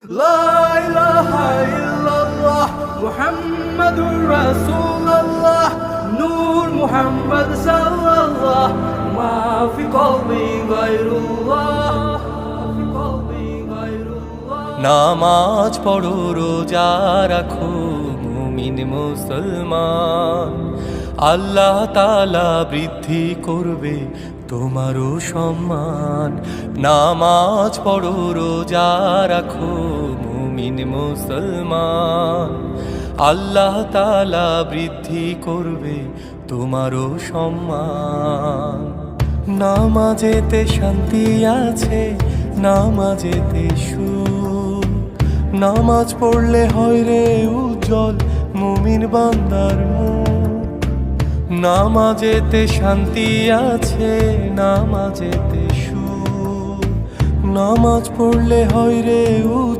লা ইলাহা ইল্লাল্লাহ মুহাম্মাদুর রাসূলুল্লাহ নূর মুহাম্মদ সাল্লাল্লাহ মা ফি কলবি গায়রুল্লাহ নামাজ পড়ো রোজা রাখো মুমিন মুসলমান, আল্লাহ তাআলা বৃদ্ধি করবে তোমারও সম্মান। নামাজ পড়ো রোজা রাখো মুমিন মুসলমান, আল্লাহ তাআলা বৃদ্ধি করবে তোমারও সম্মান। নামাজেতে শান্তি আছে, নামাজেতে সুখ, নামাজ পড়লে হয় রে উজ্জ্বল মুমিন বান্দার মুখ। নামাজেতে শান্তি আছে, নামাজেতে সুখ, নামাজ পড়লে হয় রে